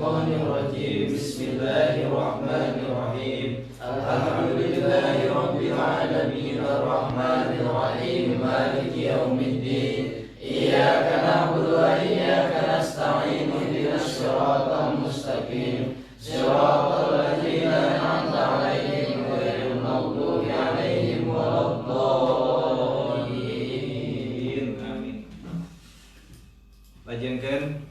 syaitonir rajim. Bismillahirrahmanirrahim. Alhamdulillahi rabbil alamin arrahmanir rahim maliki yaumiddin. Iyyaka na'budu wa iyyaka nasta'in ihdinas siratal mustaqim. Siratal ladzina an'amta 'alaihim ghairil maghdubi 'alaihim waladdallin. Amin. Lajengkeun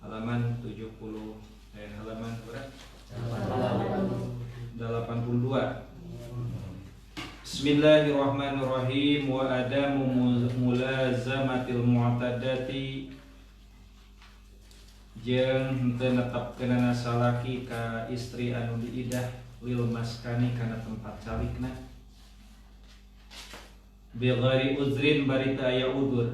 halaman 70 halaman berapa? 82. Bismillahirrahmanirrahim. Wa adamu mulazamatil mu'tadati jeung henteu netepkeunana salaki ka istri anu diidah lil maskani kana tempat calikna bi ghairi uzrin bari teu aya udzur.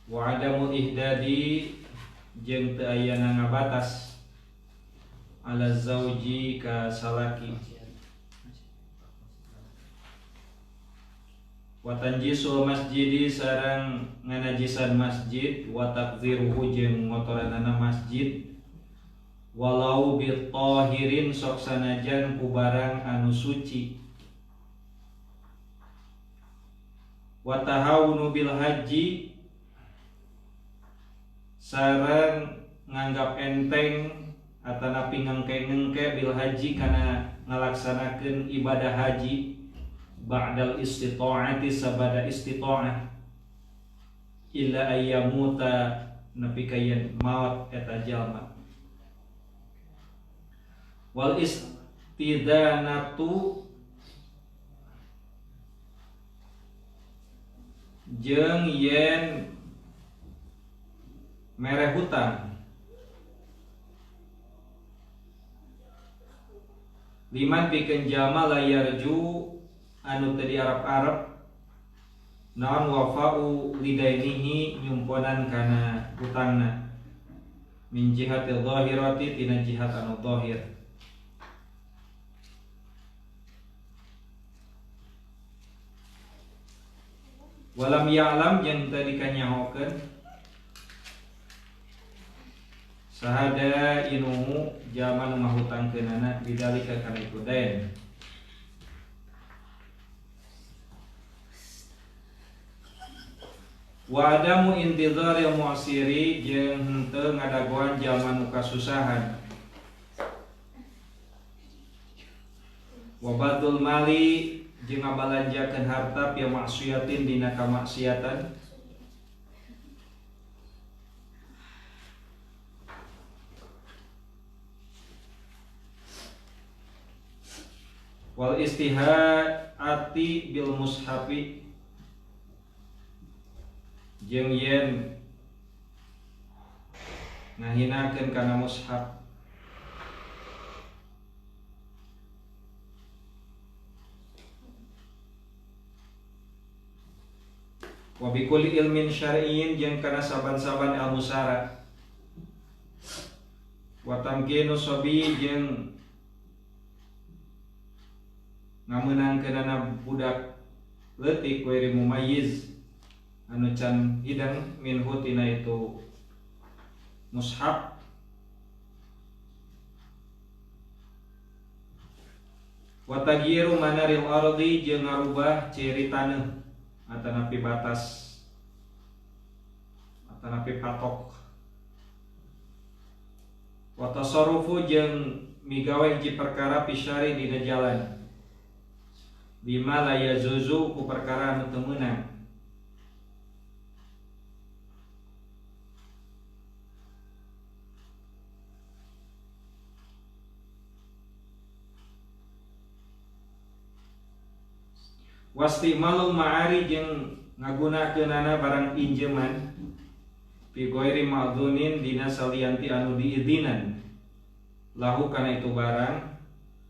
Wa adamu ihdadi jeung teu ayana ngabatas ala zauji ka salaki. Wa tanjisul masjidi sareng nganajisan masjid wa takziruhu jeung ngotoranana masjid walau bi tahirin sok sanajan ku barang anu suci. Wa tahawunu bil haji sareng nganggap enteng atanapi ngengke-ngengke bil haji kana ngalaksanakeun ibadah haji ba'dal istita'ati sabada istita'ah illa ayyamuta nepi ka yen maot eta jalma. Wal istidanatu jeung yen mereh hutang liman pikeun jalma layarju anu teu diarep-arep naon wafa'u lidainihi nyumponan kana hutangna min jihatil zahirati tina jihat anu zahir. Walam ya'lam jeung teu dikanyahokeun sahada inumu jalma nu ngahutangkeunana bidalika kana iku daen. Wa adamu intizaril mu'siri jeung henteu ngadagoan jalma nu kasusahan. Wa badul mali jeung ngabalanjakeun harta pi maksiatin dina kamaksiatan. Wal istihaati bil mushafi jeung yen ngahinakeun kana mushaf. Wa bi kulli ilmin syar'iyyin jeung kana saban-saban ilmu syara. Wa tamkinu sabi jeung ngameunangkeunana budak leutik wairi mumayyiz anu can hidang minhu tina itu mushaf. Wa tagyiru manaril ardi jeung ngarubah ciri taneuh atanapi batas atanapi patok. Wa tasarrufu jeung migawe hiji perkara pisyari dina jalan bima la yazuzu ku perkara anu teu meunang. Wastimalul ma'ari jeung ngagunakeunana barang pinjeman fi ghairi ma'dzunin dina salianti anu diizinan lahu kana itu barang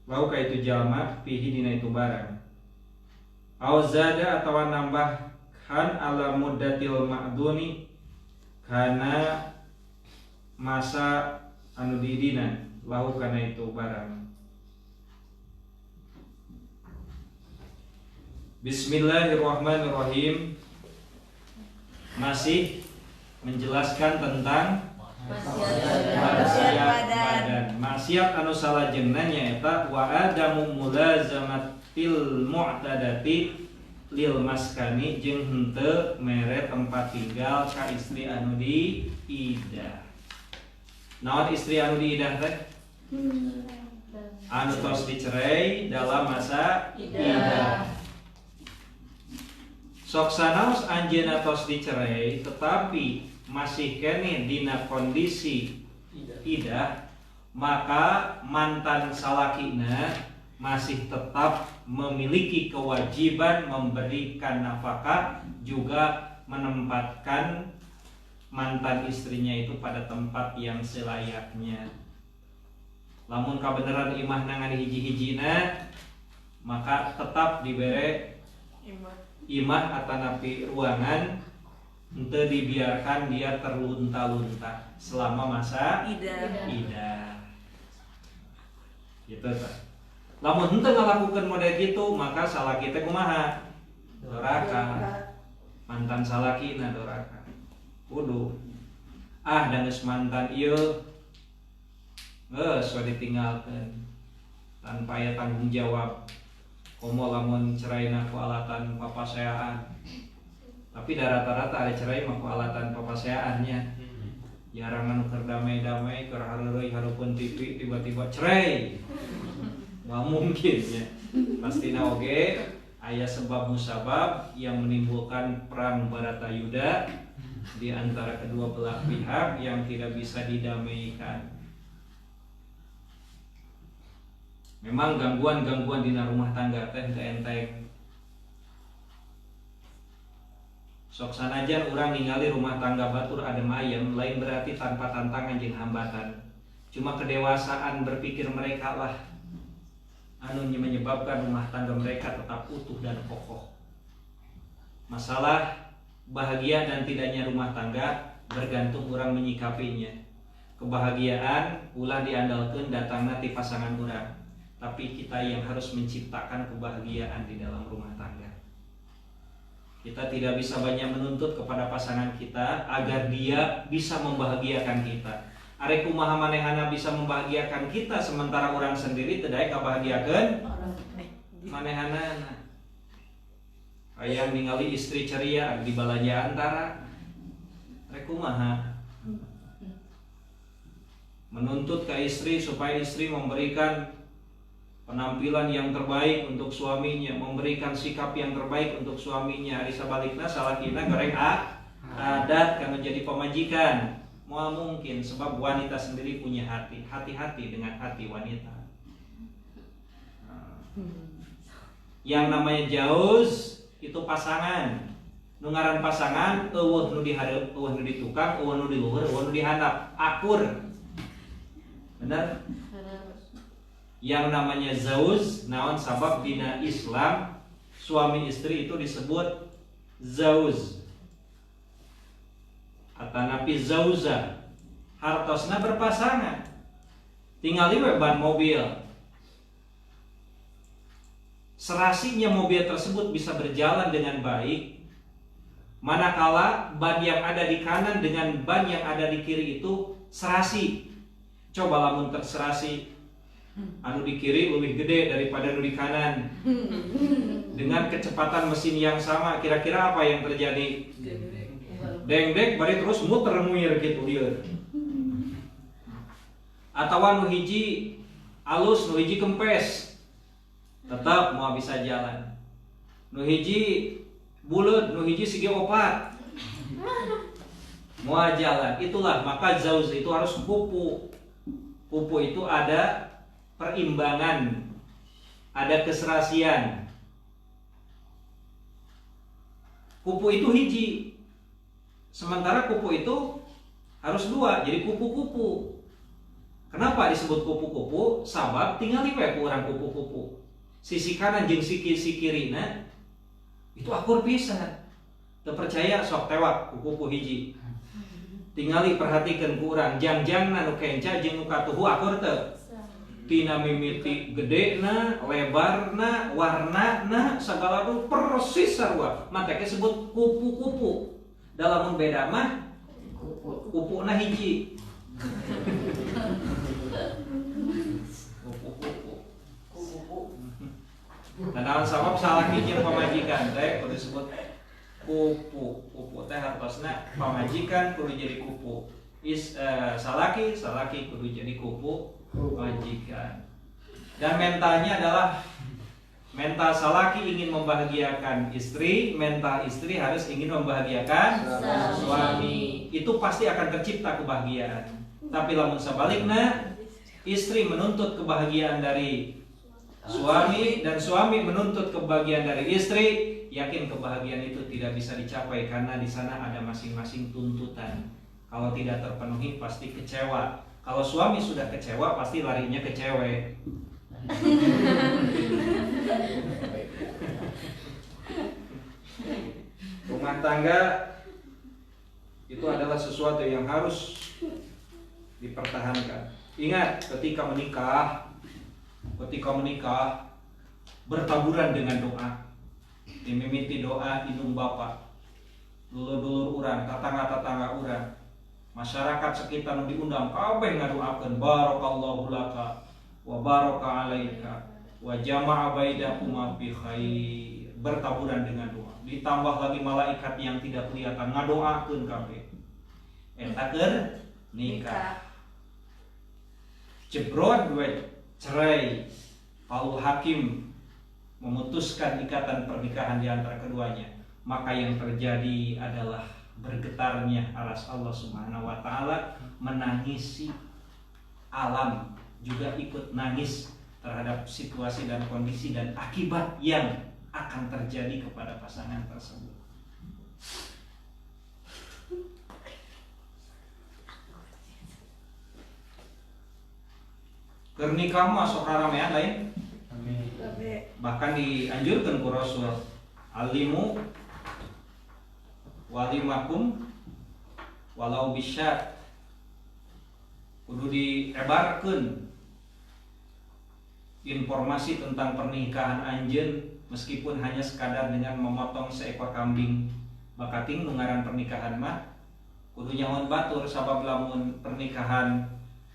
lahu ka itu jalma fihi dina itu barang. Au zada atawa nambahkan ala muddatil ma'duni kana masa anu diizinan lahu kana itu barang. Bismillahirrahmanirrahim. masih menjelaskan tentang maksiat badan. Maksiat anu salajengna nyaeta wa adamu mulazamatil mu'tadati lil maskani jeung henteu mere tempat tinggal ka istri anu diidah. Naon istri anu diidah teh? Anu tos dicerai dalam masa idah. Sok sanaos anjeunna tos dicerai tetapi masih kene dina kondisi idah, maka mantan salakina masih tetap memiliki kewajiban memberikan nafkah, juga menempatkan mantan istrinya itu pada tempat yang selayaknya. Lamun kabeneran imah nangan hiji-hijina, maka tetap dibere imah atanapi ruangan, henteu dibiarkan dia terlunta-lunta selama masa idah. Gitu kan. Lamun henteu ngalakukeun model gitu, maka salaki teh kumaha? Doraka. Mantan salakina doraka. Kudu dan geus mantan ieu geus ditinggalkeun tanpa aya tanggung jawab. Komo lamun ceraina ku alatan papaseaan. Tapi rata-rata ada cerai mah ku alatan papaseaannya. Jarang anu keur damai-damai, keur hareureuy hareupeun TV tiba-tiba cerai. Nggak mungkin ya. Pastina oge aya sebab musabab yang menimbulkan perang Baratayuda di antara kedua belah pihak yang tidak bisa didamaikan. Memang gangguan-gangguan di rumah tangga teh teu enteng. Sok sanajan urang ningali rumah tangga batur adem ayem, lain berarti tanpa tantangan jeung hambatan. Cuma kedewasaan berpikir mereka lah anu menyebabkan rumah tangga mereka tetap utuh dan kokoh. Masalah bahagia dan tidaknya rumah tangga bergantung orang menyikapinya. Kebahagiaan ulah diandalkeun datangna ti pasangan urang, tapi kita yang harus menciptakan kebahagiaan di dalam rumah tangga. Kita tidak bisa banyak menuntut kepada pasangan kita agar dia bisa membahagiakan kita. Are kumaha manehana bisa membahagiakan kita sementara orang sendiri teu daek kabahagiakeun manehana. Hayang ningali istri ceria di balaja antara rek kumaha menuntut ke istri supaya istri memberikan penampilan yang terbaik untuk suaminya, memberikan sikap yang terbaik untuk suaminya. Ari sabalikna salakina goreng adat kana jadi pemajikan. Moal mungkin sebab wanita sendiri punya hati. Hati-hati dengan hati wanita. Yang namanya jauz itu pasangan. Nu ngaran pasangan eueuh nu dihareup, eueuh nu ditukang, eueuh nu diluhur, eueuh nu dihandap. Akur. Benar? Yang namanya zauz, naon sabab dina Islam suami istri itu disebut zauz. Atanapi zauza, hartosna berpasangan. Tingali we ban mobil. Serasinya mobil tersebut bisa berjalan dengan baik manakala ban yang ada di kanan dengan ban yang ada di kiri itu serasi. Coba lamun terserasi anu di kiri lebih gede daripada anu di kanan. Dengan kecepatan mesin yang sama, kira-kira apa yang terjadi? Deng-deng bari terus muter muir gitu lieur. Atawa nu hiji alus, nu hiji kempes. Tetap mau bisa jalan. Nu hiji buleut, nu hiji sige opat. Mau jalan. Itulah maka zauz itu harus kupu. Kupu itu ada perimbangan, ada keserasian. Kupu itu hiji. Sementara kupu itu harus dua, jadi kupu-kupu. Kenapa disebut kupu-kupu? Sabab tingali we ku urang kupu-kupu. Sisi kanan jeung sisi kirina itu akur pisan. Teu percaya sok tewak kupu-kupu hiji. Tingali perhatikeun ku urang, jangjangna nu kenca jeung nu katuhu akur teu? Tina mimiti gedena, lebarna, warnana, sagala persis sarua. Mate disebut kupu-kupu. Dalam beda mah pupuna hiji. Nah, dalam sabab salaki jeung pamajikan teh kudu disebut kupu. Kupu teh hartosna pamajikan kudu jadi kupu. Salaki kudu jadi kupu majikan. Dan mentalnya adalah mental salaki ingin membahagiakan istri, mental istri harus ingin membahagiakan suami. Itu pasti akan tercipta kebahagiaan. Tapi lamun sebaliknya, istri menuntut kebahagiaan dari suami dan suami menuntut kebahagiaan dari istri, yakin kebahagiaan itu tidak bisa dicapai karena di sana ada masing-masing tuntutan. Kalau tidak terpenuhi pasti kecewa. Kalau suami sudah kecewa pasti larinya ke cewek. Rumah tangga itu adalah sesuatu yang harus dipertahankan. Ingat, ketika menikah bertaburan dengan doa. Dimimiti doa inung bapa, dulur-dulur urang, tatangga-tatangga urang, masyarakat sekitar nu diundang kabeh ngadoakeun barakallahu laka wa baraka alaika wa jama'a bainakuma fi khair. Bertaburan dengan doa. Ditambah lagi malaikat yang tidak kelihatan ngadoakeun kabeh. Eta keur nikah. Jebrot we cerai. Lalu hakim memutuskan ikatan pernikahan di antara keduanya, maka yang terjadi adalah bergetarnya aras Allah Subhanahu wa taala, menangisi alam juga ikut nangis terhadap situasi dan kondisi dan akibat yang akan terjadi kepada pasangan tersebut. Keur nikah mah sok ramean lain. Bahkan dianjurkan ku Rasul, alimu walimakum walau bisyat. Kudu diebarkeun informasi tentang pernikahan anjeun meskipun hanya sekadar dengan memotong seekor kambing. Bakating nu ngaran pernikahan mah kudu nyaon batur, sabab lamun pernikahan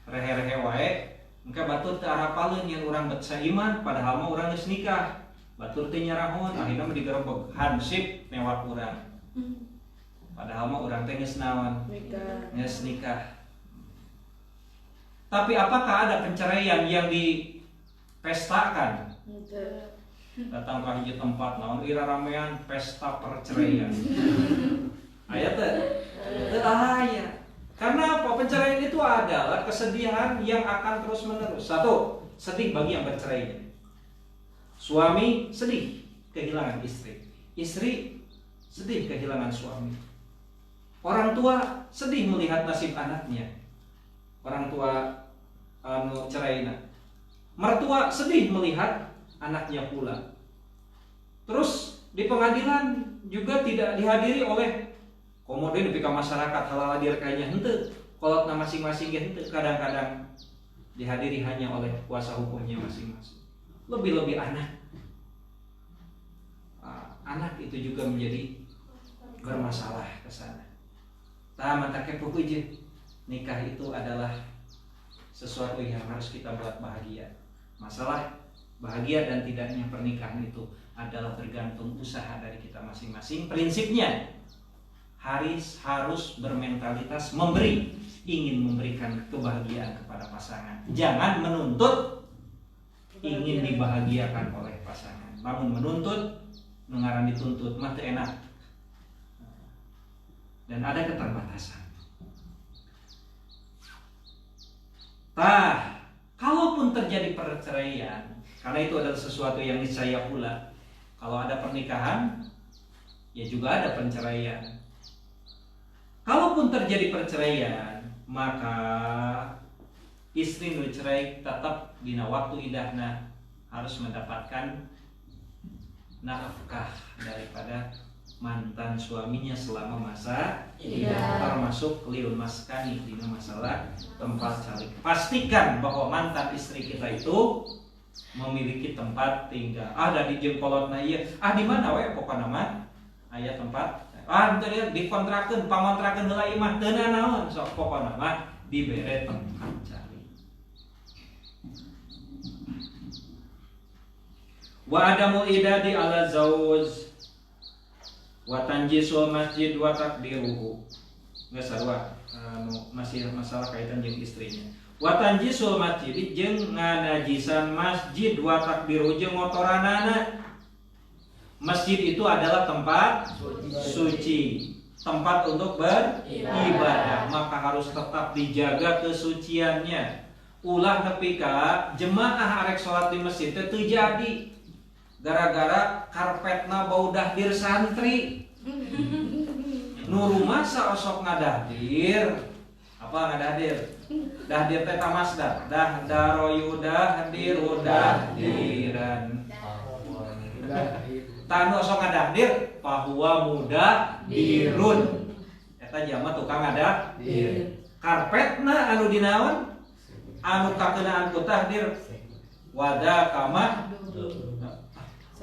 rehe-rehe wae engke batur teu arapaleun yen urang bet saiman padahal mah urang geus nikah. Batur teh nyarahon, akhirna mah digerebeg hansip newak urang. Padahal mah urang teh geus naon? Geus nikah. Tapi apakah ada penceraian yang dipestakan? Datang ke hiji tempat naon ira ramean pesta perceraian. Aya teh? Teu aya. Karena apa? Perceraian itu adalah kesedihan yang akan terus menerus. Satu, sedih bagi yang bercerai. Suami sedih kehilangan istri. Istri sedih kehilangan suami. Orang tua sedih melihat nasib anaknya. Orang tua ceraina. Mertua sedih melihat anaknya pula. Terus di pengadilan juga tidak dihadiri oleh kemudian di masyarakat halal dirkanya henteu, kolotna masing-masing ge henteu, kadang-kadang dihadiri hanya oleh kuasa hukumnya masing-masing. Lebih-lebih anak. Anak itu juga menjadi bermasalah ke sana. Tah mata kepo je. Nikah itu adalah sesuatu yang harus kita buat bahagia. Masalah bahagia dan tidaknya pernikahan itu adalah tergantung usaha dari kita masing-masing. Prinsipnya harus bermentalitas memberi, ingin memberikan kebahagiaan kepada pasangan. Jangan menuntut ingin dibahagiakan oleh pasangan. Namun menuntut mengarang dituntut mah teu enak. Dan ada keterbatasan. Kalaupun terjadi perceraian, karena itu adalah sesuatu yang niscaya pula. Kalau ada pernikahan, ya juga ada penceraian. Kalaupun terjadi perceraian, maka istri nu cerai tetap dina waktu idahna harus mendapatkan nafkah daripada mantan suaminya selama masa idah, termasuk liun maskani dina masalah tempat calik. Pastikan bahwa mantan istri kita itu memiliki tempat tinggal. Ada di jengkolotna ieu. Di mana we pokona mah aya tempat Teu dia dikontrakeun, pamontrakeun heula imah teu naon, sok pokona mah dibere tempat cari. Wa adamu idadi ala zauj wa tanjisul masjid wa takdiruhu. Geus sarua masih masalah kaitan jeung istrinya. Wa tanjisul masjid jeung nganajisan masjid wa takdiruhu jeung ngotoranana. Masjid itu adalah tempat suci, tempat untuk beribadah, maka harus tetap dijaga kesuciannya. Ulah nepi ka jemaah arek salat di masjid teh teu jadi gara-gara karpetna bau dahdir santri. Nu rumah saosok ngadahdir. Apa ngadahdir? Dahdir teh tamasda. Dahdaroyu dahdir dahdiran. Tanu osok ngadahdir bahwa mudah dirun. Eta jama tukang ngadahdir. Karpetna anu dinaon? Anu kakeunaan ku tahdir wadah kamah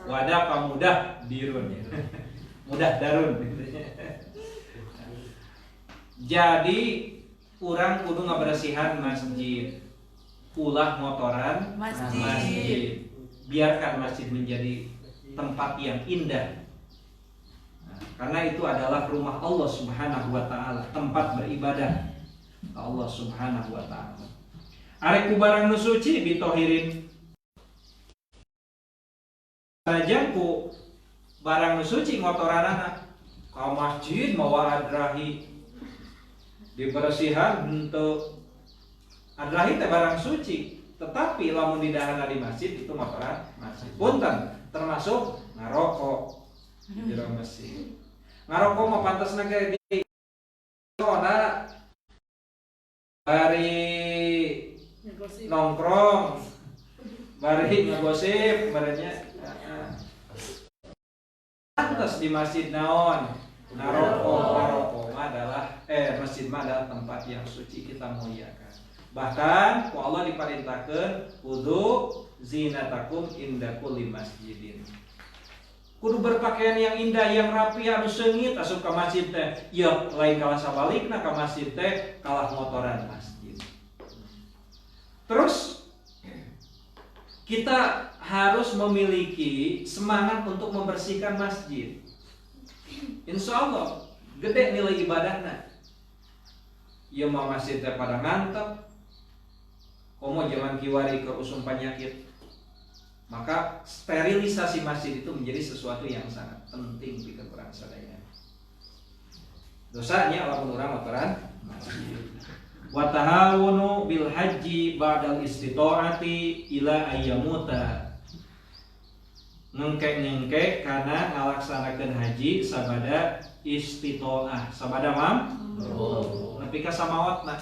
wadah kamudah dirun. Mudah darun. Jadi urang kudu ngabersihan masjid. Ulah motoran masjid. Biarkan masjid menjadi tempat yang indah. Karena itu adalah rumah Allah Subhanahu wa taala, tempat beribadah Allah Subhanahu wa taala. Arek ku barang nu suci bitohirin. Sajan ku barang nu suci ngotoranana ka masjid mawa adrahi dibersihan henteu. Adrahi teh barang suci, tetapi lamun didahana di masjid itu motoran masjid. Punten termasuk ngarokok di dalam masjid. Ngarokok mah pantasna ge di zona bari nongkrong, bari ngegosip, barinya pantas di masjid naon ngarokok mah adalah masjid mah adalah tempat yang suci, kita muliakan. Bahkan ku Allah diperintahkeun kudu zinatakum inda kulli masjidin. Kudu berpakaian yang indah, yang rapi, anu seungit asup ka masjid teh. Ya lain kalah sabalikna ka masjid teh kalah motoran masjid. Terus kita harus memiliki semangat untuk membersihkan masjid. Insya Allah gede nilai ibadahna. Ya mah masjid teh pada ngantep. Komo zaman kiwari ke usum penyakit, maka sterilisasi masjid itu menjadi sesuatu yang sangat penting di kurang sadaya. Dosanya lamun urang motoran masjid. Wa tahawunu bil haji ba'dal istita'ati ila ayyamuta. Ngengke-ngengke kana ngalaksanakeun haji sabada istita'ah, sabada nepi ka samawatna.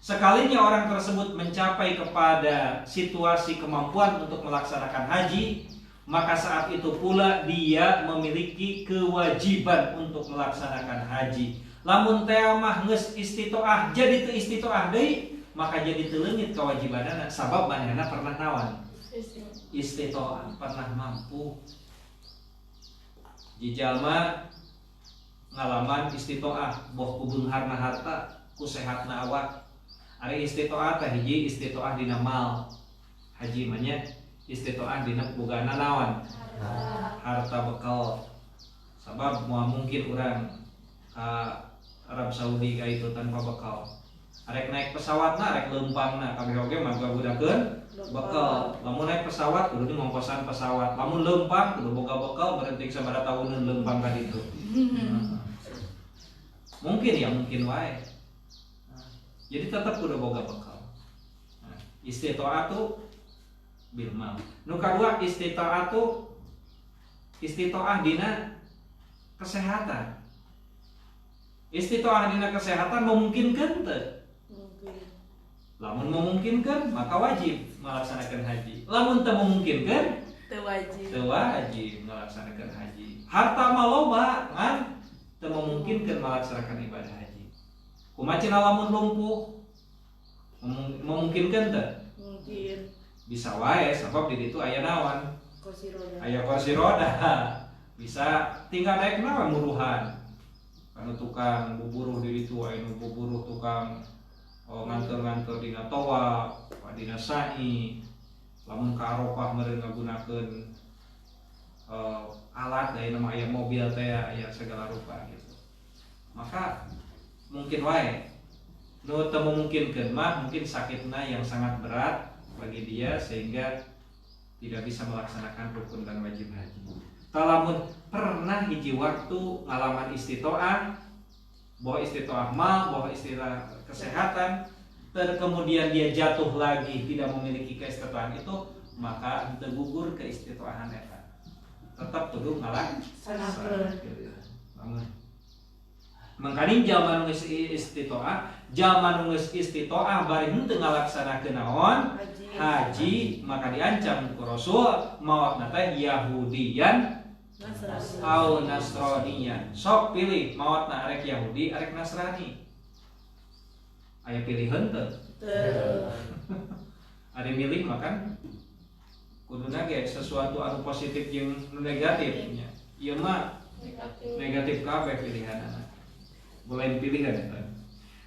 Sekalinya orang tersebut mencapai kepada situasi kemampuan untuk melaksanakan haji, maka saat itu pula dia memiliki kewajiban untuk melaksanakan haji. Lamun teh mah geus istitoah jadi teu istitoah deui, maka jadi teu leungit kewajibanana sabab manehna pernah nawan? Istitoah, pernah mampu. Jijalma ngalaman istitoah, boh kubeungharna harta, ku sehatna awak. Ari istitoah teh hiji istitoah dina mal. Haji mah nya istitoah dina bogana naon? Harta bekal. Sabab moal mungkin urang ka Arab Saudi ka itu tanpa bekal. Arek naik pesawatna arek leumpangna kabeh oge mah gabudakeun bekal. Lamun naik pesawat kudu ngongkosan pesawat. Lamun leumpang kudu boga bekal berhenti sabaraha tahuneun leumpang ka ditu. Mungkin ya mungkin wae. Jadi tetap kudu boga bekal. Istito'atu bil mal. Nu kadua istito'atu istito'ah dina kesehatan. Istito'ah dina kesehatan memungkinkan teu? Mungkin. Lamun memungkinkan maka wajib melaksanakan haji. Lamun teu memungkinkan teu wajib melaksanakan haji. Harta mah loba ngan teu memungkinkan melaksanakan ibadah haji. Kumaha lamun lumpuh memungkinkan teh? Mungkin. Bisa wae sebab di ditu aya naon? Kursi roda. Aya kursi roda. bisa tinggal naik nawa muruhan karena tukang buburuh di itu anu buburuh tukang ngantor-ngantor dina toa dina sa'i lamun ka Arafah meureun ngagunakeun alat dari nama aya mobil teh aya segala rupa gitu. Maka mungkin wae nu teu memungkinkeun mah mungkin sakitna yang sangat berat bagi dia sehingga tidak bisa melaksanakan rukun dan wajib haji. Talamun pernah hiji waktu ngalaman istitoah, bahwa istitoah mal, bahwa istitoah kesehatan, kemudian dia jatuh lagi tidak memiliki keistitoahan itu, maka gugur ke istitoahan eta. Tetap kudu ngalaksanakeun. Mangkani zaman geus istitoah, zaman geus istitoah bari henteu ngalaksanakeun naon? Haji, maka diancam ku Rasul maotna teh Yahudiyan au Nasraniyan. Sok pilih maotna arek Yahudi, arek Nasrani. Aya pilihan teu? Teu. Ari milih makan kuduna ge sesuatu anu positif jeung nu negatifnya. Ieu mah negatif kabeh pilihanana. Boleh pilihan eta.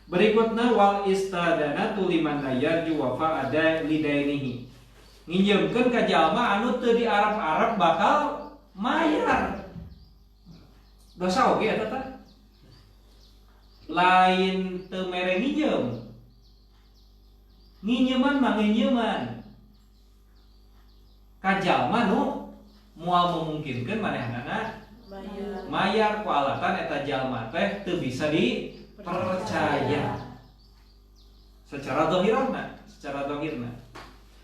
Berikutnya wal istadanatu liman la yarju wafa ada lidainihi. Nginjemkeun ka jalma anu teu diarep-arep bakal mayar. Dosa oge eta teh. Lain teu mere nginjem. Nginjeman mah nginjeman. Ka jalma nu moal memungkinkeun manehanana mayar ku alatan eta jalma teh teu bisa dipercaya secara zahirna.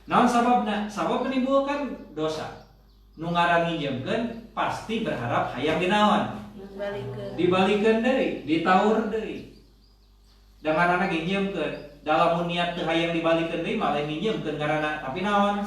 Naon sababna? Sabab menimbulkan dosa. Nu ngaran nginjemkeun pasti berharap hayang dinaon? Dibalikeun deui, ditawur deui. Da ngaranna nginjemkeun, dalam niat teu hayang dibalikeun deui malah nginjemkeun ngaranna tapi naon?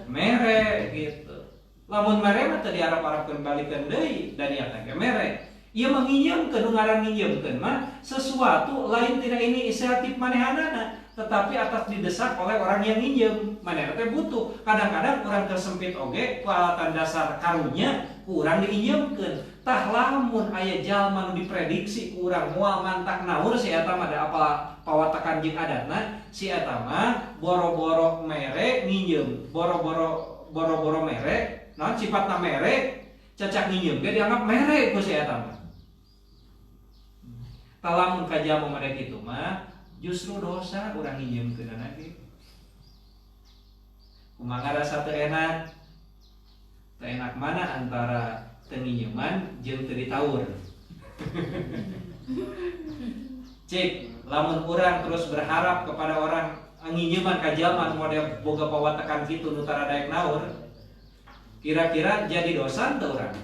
Mere gitu. Lamun mere mah teu diarep-arepkeun balikeun deui dan niatna ge mere. Ieu menginjemkeun ngaran nginjemkeun mah sesuatu lain tidak ini inisiatif manehanana, tetapi atas didesak oleh orang yang nginjem. Manehna teh butuh. Kadang-kadang urang tersempit oge ku alatan dasar karunya urang diinjemkeun. Tah lamun aya jalma nu diprediksi ku urang moal mantak naur si eta mah da apa pawatakan jeung adatna, si eta mah boro-boro mere nginjem, boro-boro mere, naon sifatna mere, cacak nginjem ge dianggap mere ku si eta mah. Talamun ka jalma made kitu mah justru dosa urang nginjemkeun ge. Kumaha rasa teu enak? Teu enak mana antara teu nginjeman jeung teu ditawur? Cek, lamun urang terus berharap kepada orang nginjeman ka jalma nu model boga pawatakan kitu nu tara daek naur, kira-kira jadi dosa teu urang?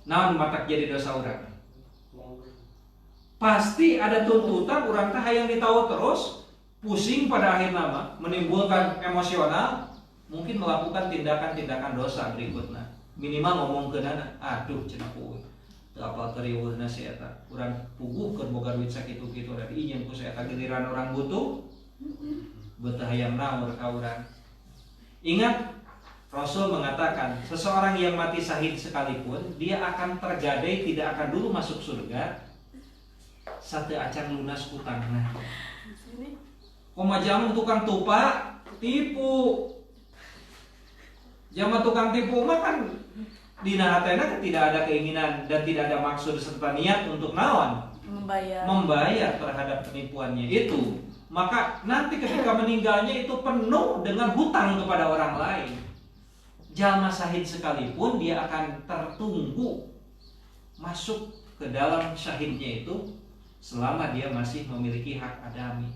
Naon matak jadi dosa urang? Pasti ada tuntutan urang teh hayang ditawur terus, pusing pada akhir nama, menimbulkan emosional, mungkin melakukan tindakan-tindakan dosa berikutnya. Minimal ngomongkeunana, aduh cenah euy. Teu apal keriweuhna si eta. Urang puguhkeun boga duit sakitu-kitu da diinjem ku si eta giliran orang butuh. Beuteung hayang naur ka urang. Ingat Rasul mengatakan, seseorang yang mati syahid sekalipun, dia akan tergadai tidak akan dulu masuk surga satu acan lunas utangna. Koma jaman tukang tupak tipu. Jaman tukang tipu mah kan dina hatena tidak ada keinginan dan tidak ada maksud serta niat untuk naon? Membayar terhadap penipuannya itu. Maka nanti ketika meninggalnya itu penuh dengan hutang kepada orang lain. Jalma syahid sekalipun dia akan tertunggu masuk ke dalam syahidnya itu selama dia masih memiliki hak adami.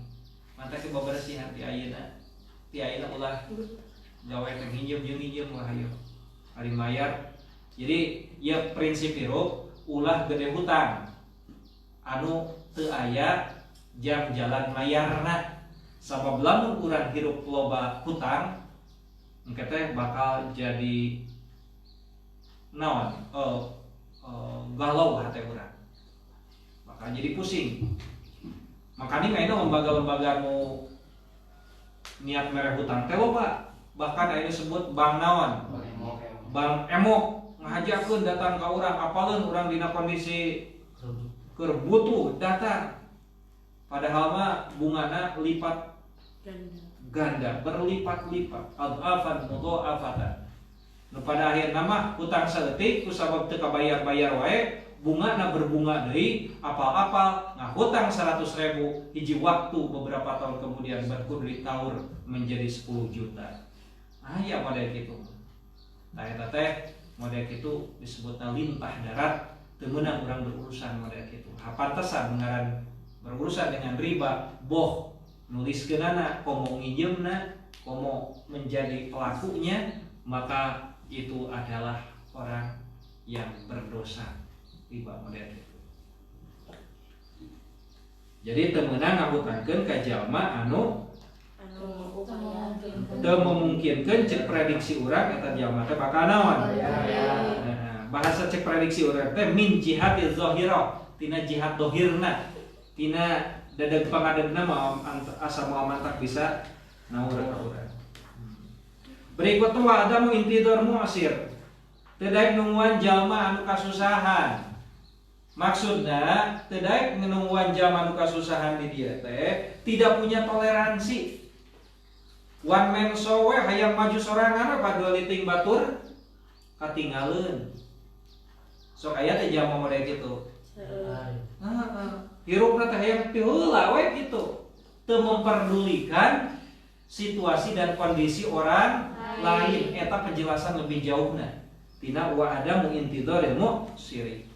Mata ke babarsihan ti ayeuna ulah gawe teh nginjem jeung nginjem lah ayo. Ari mayar. Jadi ya prinsip hirup ulah gede hutang. Anu teu aya jam jalan mayarna. Sabab lamun urang hirup loba hutang, engke teh bakal jadi naon? Galau hate urang. Jadi pusing. Makanya kayaknya lembaga-lembaga nu niat mere hutang teh loba. Bahkan aya disebut bank naon? bang emok ngajakeun datang ka urang, apaleun urang dina kondisi keur butuh datang. Padahal mah bungana lipat ganda, berlipat-lipat, adafan mudha'afatan. Nu pada akhirna mah hutang saeutik kusabab teu kabayar-bayar wae, bungana berbunga deui, apal-apal ngahutang 100.000 hiji waktu beberapa tahun kemudian berkudu ditaur menjadi 10 juta. Aya model kitu. Tah eta teh model kitu disebutna lintah darat, teu meunang urang berurusan model kitu. Hapantesan ngaran berurusan dengan riba, boh nuliskeunana, komo nginjeumna, komo menjadi pelakunya, maka itu adalah orang yang berdosa. Riba model itu. Jadi teu meunang ngahutangkeun ka jalma anu teu memungkinkeun cek prediksi urang eta jalma teh bakal naon. Nah, bahasa cek prediksi urang teh min jihadil zahirah, tina jihad dohirna, tina dadeg pangadegna mah asa moal mantak bisa naur ka urang. Berikutnya wa adamu intidor mu'sir, teu daek nungguan jalma anu kasusahan. Maksudna teu daek nungguan jalma anu kasusahan di dieu teh tidak punya toleransi. One man show we hayang maju sorangan apa liting batur katinggalun. Sok aya teh jalma model kitu. Hirupna teh hayang piheula we kitu. Teu memperdulikan situasi dan kondisi orang lain. Eta penjelasan lebih jauhna tina wa adamu intidoril mu'siri.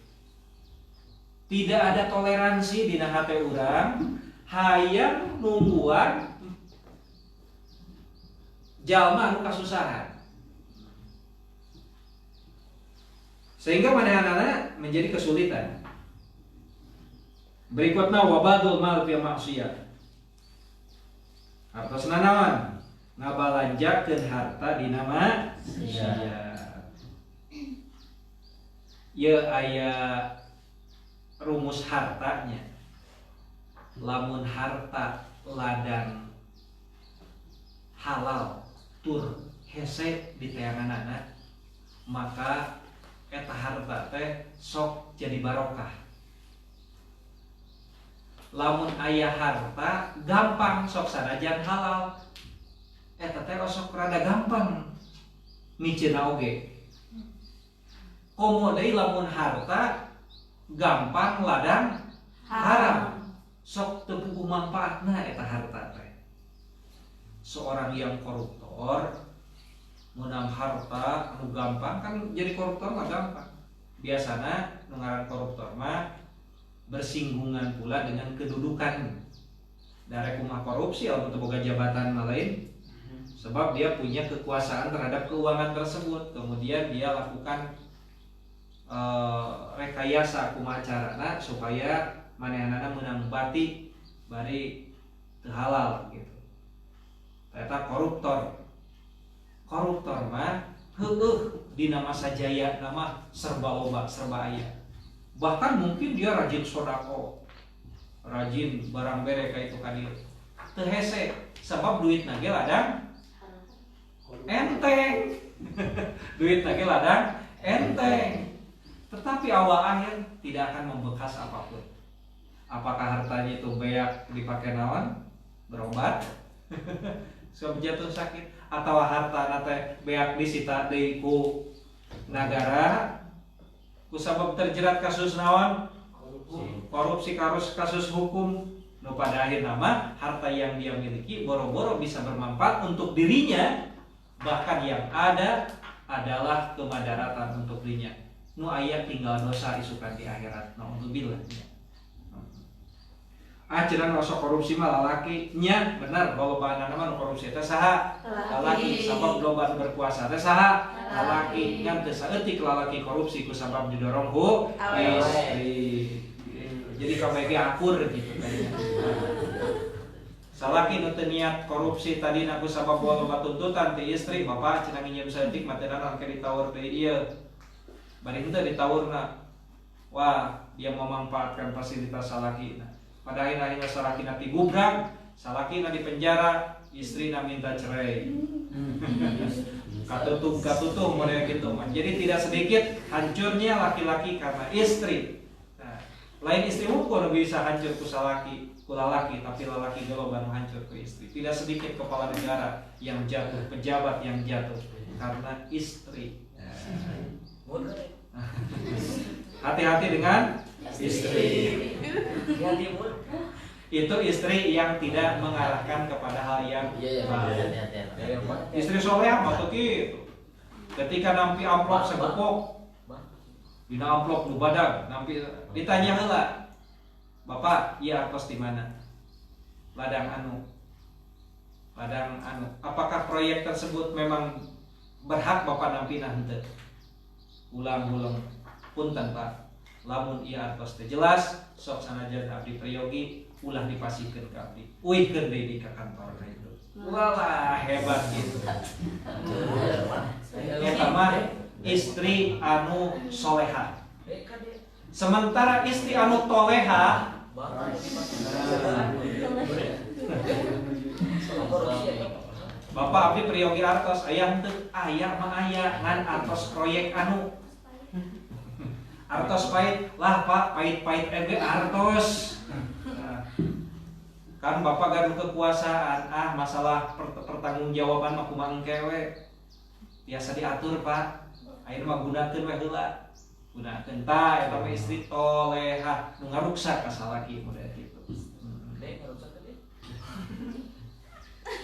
Tidak ada toleransi dina hate urang hayang nungguan jalma anu kasusahan, sehingga manehanana menjadi kesulitan. Berikutnya wabadul mal fi maksiyah. Hartosna naon? Ngabalanjakeun harta dina maksiat. Ieu aya rumus hartanya. Lamun harta ladang halal tur hese di teanganana, maka eta harta teh sok jadi barokah. Lamun aya harta gampang sok sanajan halal, eta teh sok rada gampang miceuna oge. Komo deui lamun harta gampang ladang haram, sok teu puguh manfaatna eta harta teh. Seorang yang koruptor menang harta anu gampang kan jadi koruptor mah gampang. Biasana nu ngaran koruptor mah bersinggungan pula dengan kedudukan. Dari kumah korupsi atau boga jabatan lain, sebab dia punya kekuasaan terhadap keuangan tersebut. Kemudian dia lakukan rekayasa kumaha carana supaya manehanana menang bati bari teu halal gitu. Eta koruptor. Koruptor mah heueuh dina masa jaya nama serba loba, serba aya. Bahkan mungkin dia rajin sodako, rajin barang bere ka itu ka dieu. Teu hese sabab duitna ge ladang enteng. Duitna ge ladang enteng. Tetapi awal akhir tidak akan membekas apapun. Apakah hartanya itu beak dipakai naon? Berobat? Sebab jatuh sakit, atau harta teh beak disita deui ku nagara kusabab terjerat kasus naon? Korupsi kasus hukum. Nu pada akhir nama harta yang dia miliki boro-boro bisa bermanfaat untuk dirinya, bahkan yang ada adalah kemadaratan untuk dirinya. Nu aya tinggal dosa isukan di akhirat. Naudzubillah. Cenah rasa korupsi mah lalaki nya bener balobana mah korupsi teh saha? Lalaki. Sabab loba berkuasa teh saha? Lalaki. Ngan teu saeutik lalaki korupsi ku sabab didorong ku istri. Jadi kabeh akur gitu kayaknya. Salaki nu teu niat korupsi tadi aku sabab loba tuntutan ti istri, bapak cenah nginjem saeutik matenan ke ditawar deui ieu. Bari henteu ditawurna. Wah, dia memanfaatkan fasilitas salakina. Pada akhirnya salakina digubrak, salakina di penjara, istrina minta cerai. katutuh model gitu mah. Jadi tidak sedikit hancurnya laki-laki karena istri. Nah, lain istri pun bisa hancur ku lalaki, tapi lalaki geloban hancur ku istri. Tidak sedikit kepala negara yang jatuh, pejabat yang jatuh karena istri. Hati-hati dengan istri. Itu istri yang tidak mengarahkan kepada hal yang baik. Istri soleh maksud gitu. Ketika nampi amplop segepok, dina amplop nu badag, nampi ditanya heula, Bapak, iya artos di mana? Ladang anu. Apakah proyek tersebut memang berhak Bapak nampi henteu? Ulang-ulang punten Pak. Lamun iya artos teh jelas, sok sanajan abdi prayogi ulah dipasikeun ka abdi. Uihkeun deui di ka kantorna itu. Walah hebat gitu. Eta mah istri anu soleha. Sementara istri anu toleha Bapak abdi priyogi artos aya henteu? Aya mah aya ngan artos proyek anu artos pahit lah Pak, pahit-pahit ege artos. Kan Bapak gaduh kekuasaan, masalah pertanggungjawaban mah kumaha engkewe. Biasa diatur Pak. Ayeuna mah gunakeun we heula. Gunakeun tah eta mah istri toleha nu ngaruksak ka salaki model kitu.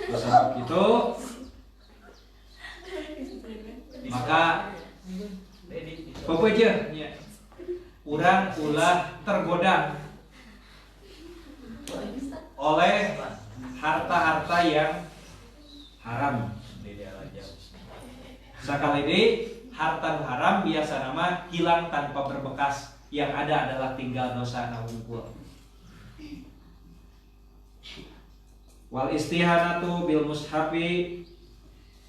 Sebab gitu maka pepeujeuh nya urang ulah tergoda oleh harta-harta yang haram. Sakali deui harta haram biasa nama hilang tanpa berbekas, yang ada adalah tinggal dosa na hungkul. Wal istihanatu bil mushafi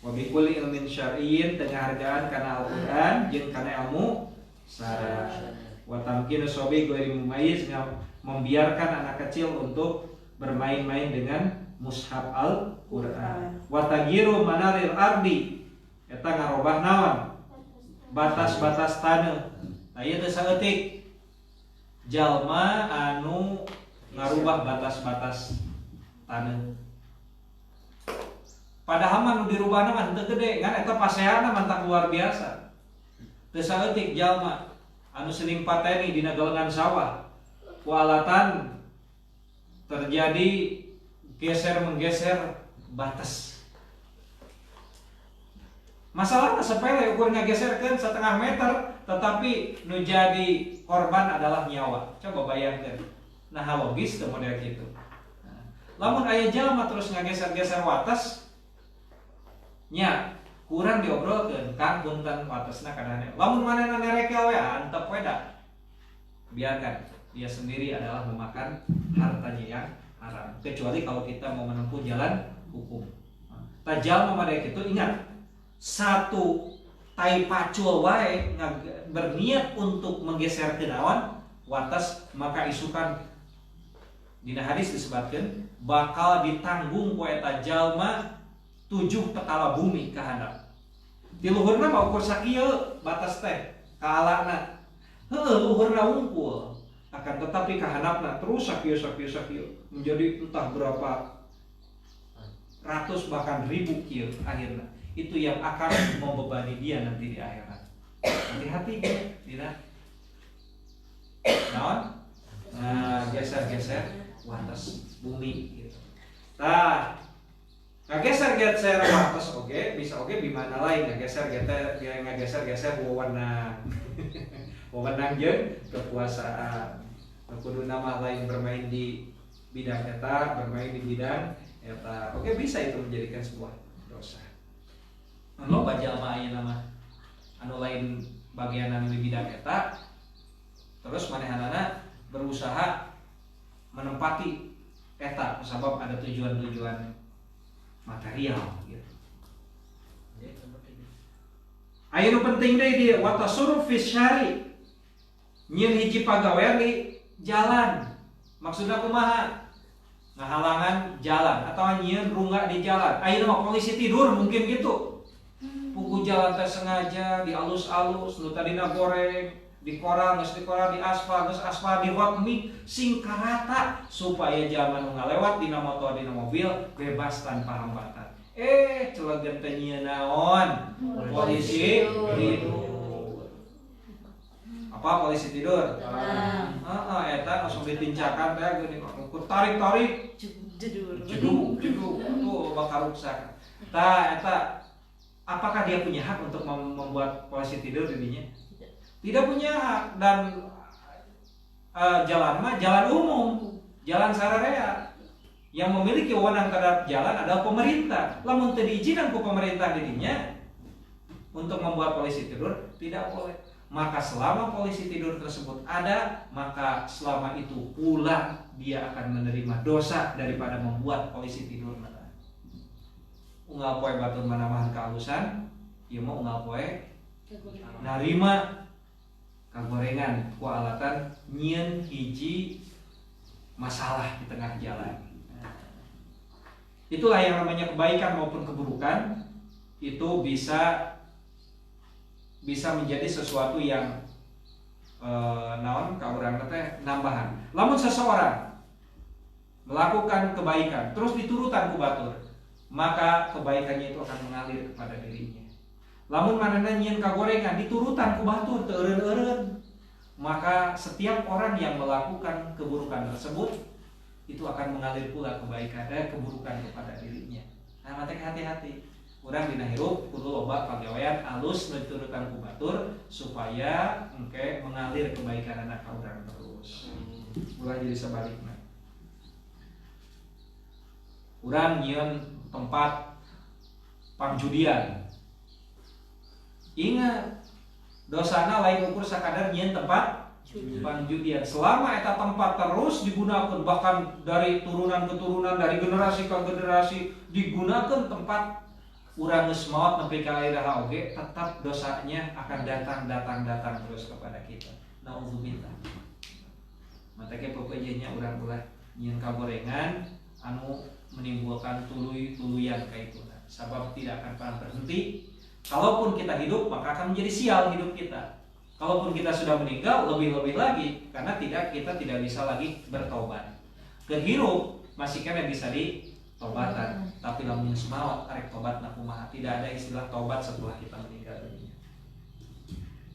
wa bi kulli ilmin syar'iyyin teu ngahargaan kana Al-Qur'an jeung kana ilmu syara. Wa tamkinu sobi ghairi mumayyiz, membiarkan anak kecil untuk bermain-main dengan mushaf Al-Qur'an. Wa tagyiru manaril ardi, eta ngarobah naon? Batas-batas taneuh. Aya teh saeutik jalma anu ngarubah batas-batas taneuh. Padahal mah nu dirubahna mah henteu gede, ngan eta paseana mantap luar biasa. Teu saeutik jalma anu seuning pateni dina galengan sawah ku alatan terjadi geser-menggeser batas. Masalahnya sepele, ukur ngageserkeun setengah meter, tetapi nu jadi korban adalah nyawa. Coba bayangkan. Nah logis teu model kitu. Lamun aya jalma terus ngageser-geser wates nya kurang diobrolkeun Kang punten watesna kadane. Lamun manehna nerekel we antep we da. Biarkan dia sendiri adalah memakan hartanya yang haram. Kecuali kalau kita mau menempuh jalan hukum. Tajal memadai itu ingat, satu tai pacul wae berniat untuk menggeser ke naon wates, maka isukan dina hadis disebutkan bakal ditanggung ku eta jalma 7 petala bumi ka handap. Di luhurna mah ukur sakieu batas teh ka alana. Heueuh luhurna wungkul. Akan tetapi ka handapna terus sakieu menjadi entah berapa ratus bahkan ribu kieu akhirna. Itu yang akan membebani dia nanti di akhirat. Hati-hati gitu, naon? Nah, geser-geser wates bumi gitu. Tah, ngageser-geser wates oge, bisa oge di mana lain ngageser-geser wewenang. Wewenang jeung kekuasaan. Kudu nama lain bermain di bidang eta, bermain di bidang eta. Oge bisa itu menjadikan sebuah dosa. Loba jalma aya nama anu lain bagian anu di bidang eta, terus manehanana berusaha menempati eta sebab ada tujuan-tujuan material gitu. Aya nu penting deui dia wa tasarruf fi syari. Nyieun hiji pagawean di jalan. Maksudna kumaha? Ngahalangan jalan atau nyieun rungga di jalan. Ayeuna mah polisi tidur mungkin gitu. Pukul ku jalan teh sengaja dialus-alus nu tadina goreng dikoral geus dikoral di aspal geus aspal di hot mix sing karata supaya jaman nu ngalewat dina motor dina mobil bebas tanpa hambatan. Celegen teh nyieun naon? Polisi tidur. Apa polisi tidur? Eta langsung ditincakan teh geuning ku tarik-tarik jeduk tuh bakal rusak. Tah eta apakah dia punya hak untuk membuat polisi tidur dirinya? Tidak punya hak. Dan jalan mah jalan umum, jalan sararea. Yang memiliki wewenang terhadap jalan adalah pemerintah. Lamun teu diizinkan ku pemerintah dirinya untuk membuat polisi tidur, tidak boleh. Maka selama polisi tidur tersebut ada, maka selama itu pula dia akan menerima dosa daripada membuat polisi tidur. Unggal poe batur manamahan kehalusan, ieu mah unggal poe narima kagorengan ku alatan nyieun hiji masalah di tengah jalan. Itulah yang namanya kebaikan maupun keburukan, itu bisa menjadi sesuatu yang naon ka urang teh nambahan. Lamun seseorang melakukan kebaikan terus diturutan ku batur, maka kebaikannya itu akan mengalir kepada dirinya. Lamun manehna nyieun kagorengan diturutan ku batur teu eureun-eureun, maka setiap orang yang melakukan keburukan tersebut itu akan mengalir pula keburukan kepada dirinya. Nah, mate hati-hati. Urang dina hirup kudu loba pagawean alus nu diturutan ku batur supaya engke mengalir kebaikan anak ka urang terus. Ulah jadi sebalikna. Urang nyieun tempat pangjudian. Ingat, dosana lain ukur sakadar nyieun tempat pangjudian. Selama eta tempat terus digunakan, bahkan dari turunan ke turunan, dari generasi ke generasi digunakan tempat urang geus maot nepi ka iraha oge, tetap dosanya akan datang terus kepada kita. Nauzubillah. Matake pokoknya urang ulah nyieun kagorengan anu menimbulkan tuluy-tuluyan kaituna. Sabab tidak akan pernah berhenti. Kalaupun kita hidup, maka akan menjadi sial hidup kita. Kalaupun kita sudah meninggal, lebih-lebih lagi, karena kita tidak bisa lagi bertobat. Kehirup masih kan bisa ditobatan, tapi lamun semawat arek tobat na kumaha. Tidak ada istilah tobat setelah kita meninggal dunia.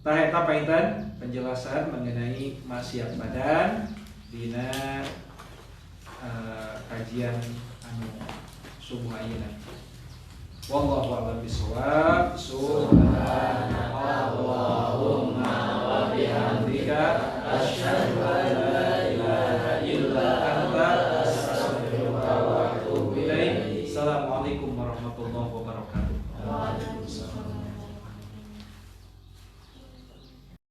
Tah eta painten penjelasan mengenai maksiat badan dina kajian anu subuh ayeuna. Wallahu a'lam bishawab. Subhanallahumma wa bihamdika asyhadu an la ilaha illa anta astaghfiruka wa atubu ilaik. Assalamualaikum warahmatullahi wabarakatuh. Waalaikumsalam.